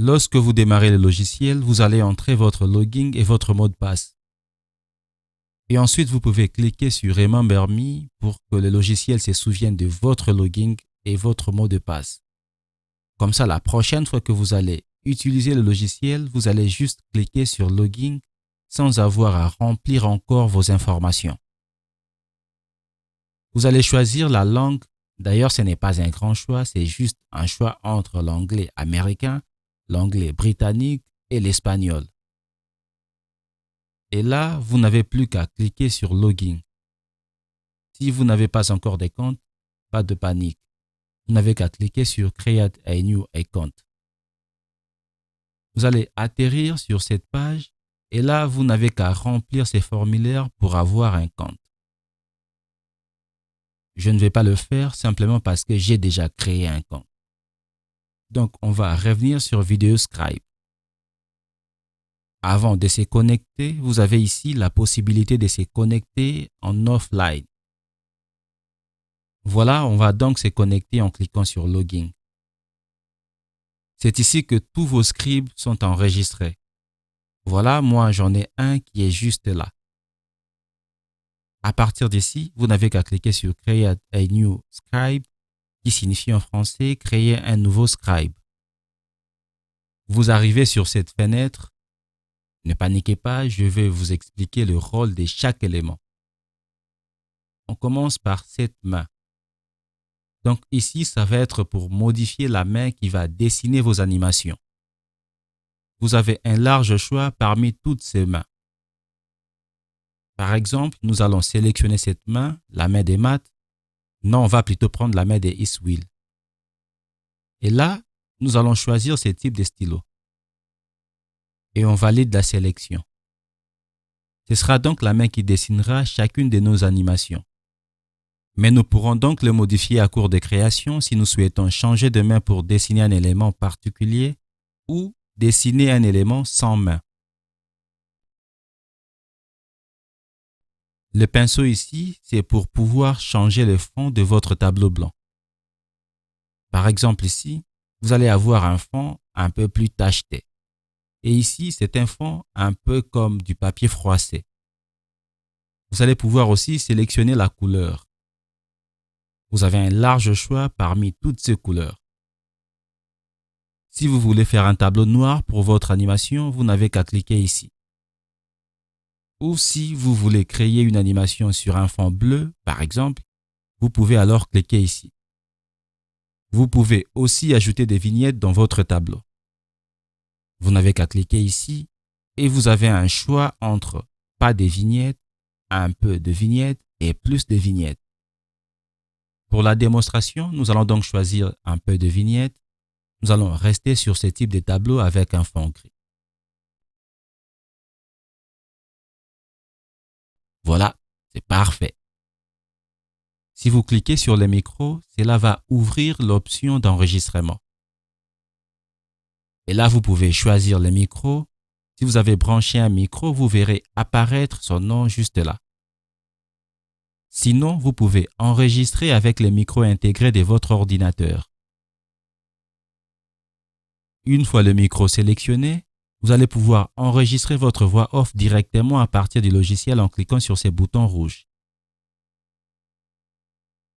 Lorsque vous démarrez le logiciel, vous allez entrer votre login et votre mot de passe. Et ensuite, vous pouvez cliquer sur Remember Me pour que le logiciel se souvienne de votre login et votre mot de passe. Comme ça, la prochaine fois que vous allez utiliser le logiciel, vous allez juste cliquer sur Login sans avoir à remplir encore vos informations. Vous allez choisir la langue. D'ailleurs, ce n'est pas un grand choix, c'est juste un choix entre l'anglais américain, l'anglais britannique et l'espagnol. Et là, vous n'avez plus qu'à cliquer sur Login. Si vous n'avez pas encore de compte, pas de panique. Vous n'avez qu'à cliquer sur Create a New Account. Vous allez atterrir sur cette page et là, vous n'avez qu'à remplir ces formulaires pour avoir un compte. Je ne vais pas le faire simplement parce que j'ai déjà créé un compte. Donc, on va revenir sur VideoScribe. Avant de se connecter, vous avez ici la possibilité de se connecter en offline. Voilà, on va donc se connecter en cliquant sur Login. C'est ici que tous vos scripts sont enregistrés. Voilà, moi j'en ai un qui est juste là. À partir d'ici, vous n'avez qu'à cliquer sur Create a New Scribe, qui signifie en français créer un nouveau scribe. Vous arrivez sur cette fenêtre. Ne paniquez pas, je vais vous expliquer le rôle de chaque élément. On commence par cette main. Donc ici, ça va être pour modifier la main qui va dessiner vos animations. Vous avez un large choix parmi toutes ces mains. Par exemple, nous allons sélectionner cette main, la main des maths. Non, on va plutôt prendre la main des Eastwheel. Et là, nous allons choisir ce type de stylo. Et on valide la sélection. Ce sera donc la main qui dessinera chacune de nos animations. Mais nous pourrons donc le modifier à cours de création si nous souhaitons changer de main pour dessiner un élément particulier ou dessiner un élément sans main. Le pinceau ici, c'est pour pouvoir changer le fond de votre tableau blanc. Par exemple ici, vous allez avoir un fond un peu plus tacheté. Et ici, c'est un fond un peu comme du papier froissé. Vous allez pouvoir aussi sélectionner la couleur. Vous avez un large choix parmi toutes ces couleurs. Si vous voulez faire un tableau noir pour votre animation, vous n'avez qu'à cliquer ici. Ou si vous voulez créer une animation sur un fond bleu, par exemple, vous pouvez alors cliquer ici. Vous pouvez aussi ajouter des vignettes dans votre tableau. Vous n'avez qu'à cliquer ici et vous avez un choix entre pas de vignettes, un peu de vignettes et plus de vignettes. Pour la démonstration, nous allons donc choisir un peu de vignettes. Nous allons rester sur ce type de tableau avec un fond gris. Voilà, c'est parfait. Si vous cliquez sur le micro, cela va ouvrir l'option d'enregistrement. Et là, vous pouvez choisir le micro. Si vous avez branché un micro, vous verrez apparaître son nom juste là. Sinon, vous pouvez enregistrer avec le micro intégré de votre ordinateur. Une fois le micro sélectionné, vous allez pouvoir enregistrer votre voix off directement à partir du logiciel en cliquant sur ces boutons rouges.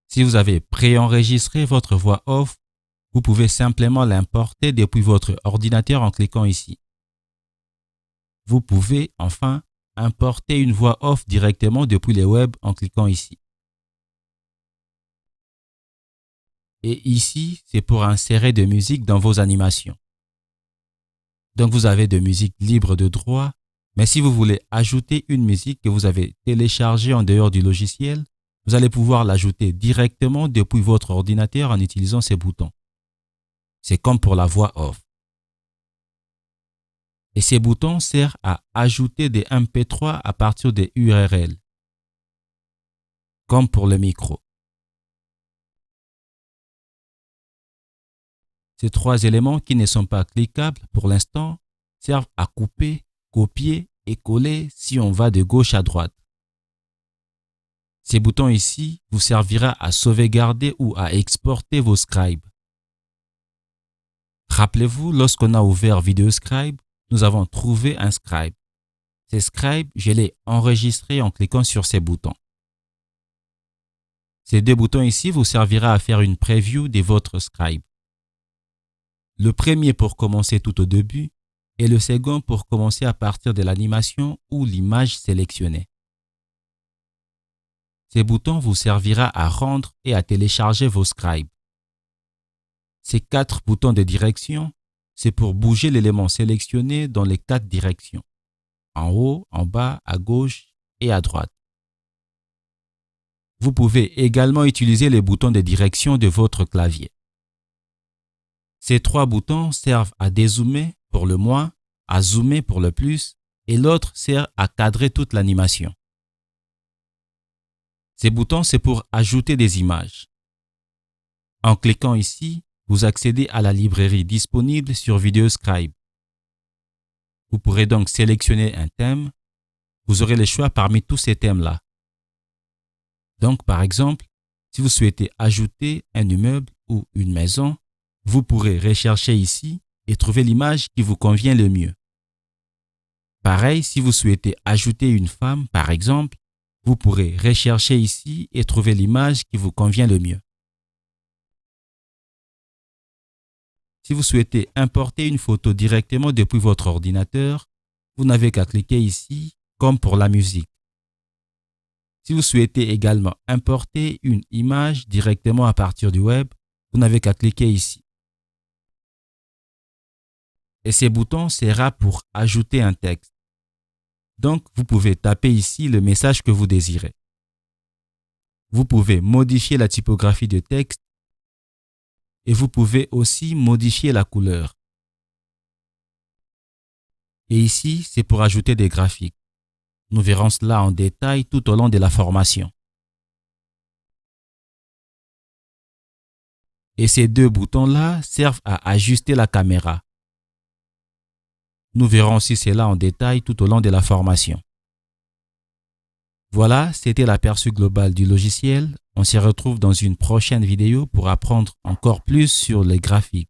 Si vous avez préenregistré votre voix off, vous pouvez simplement l'importer depuis votre ordinateur en cliquant ici. Vous pouvez enfin importer une voix off directement depuis le web en cliquant ici. Et ici, c'est pour insérer de musique dans vos animations. Donc vous avez de musique libre de droit, mais si vous voulez ajouter une musique que vous avez téléchargée en dehors du logiciel, vous allez pouvoir l'ajouter directement depuis votre ordinateur en utilisant ces boutons. C'est comme pour la voix off. Et ces boutons servent à ajouter des MP3 à partir des URL, comme pour le micro. Ces trois éléments qui ne sont pas cliquables pour l'instant servent à couper, copier et coller si on va de gauche à droite. Ces boutons ici vous servira à sauvegarder ou à exporter vos scribes. Rappelez-vous, lorsqu'on a ouvert VideoScribe, nous avons trouvé un scribe. Ce scribe, je l'ai enregistré en cliquant sur ces boutons. Ces deux boutons ici vous servira à faire une preview de votre scribe. Le premier pour commencer tout au début et le second pour commencer à partir de l'animation ou l'image sélectionnée. Ces boutons vous servira à rendre et à télécharger vos scribes. Ces 4 boutons de direction, c'est pour bouger l'élément sélectionné dans les 4 directions, en haut, en bas, à gauche et à droite. Vous pouvez également utiliser les boutons de direction de votre clavier. Ces 3 boutons servent à dézoomer pour le moins, à zoomer pour le plus, et l'autre sert à cadrer toute l'animation. Ces boutons, c'est pour ajouter des images. En cliquant ici, vous accédez à la librairie disponible sur VideoScribe. Vous pourrez donc sélectionner un thème. Vous aurez le choix parmi tous ces thèmes-là. Donc, par exemple, si vous souhaitez ajouter un immeuble ou une maison, vous pourrez rechercher ici et trouver l'image qui vous convient le mieux. Pareil, si vous souhaitez ajouter une femme, par exemple, vous pourrez rechercher ici et trouver l'image qui vous convient le mieux. Si vous souhaitez importer une photo directement depuis votre ordinateur, vous n'avez qu'à cliquer ici, comme pour la musique. Si vous souhaitez également importer une image directement à partir du web, vous n'avez qu'à cliquer ici. Et ces boutons seront pour ajouter un texte. Donc, vous pouvez taper ici le message que vous désirez. Vous pouvez modifier la typographie de texte et vous pouvez aussi modifier la couleur. Et ici, c'est pour ajouter des graphiques. Nous verrons cela en détail tout au long de la formation. Et ces 2 boutons-là servent à ajuster la caméra. Nous verrons aussi cela en détail tout au long de la formation. Voilà, c'était l'aperçu global du logiciel. On se retrouve dans une prochaine vidéo pour apprendre encore plus sur les graphiques.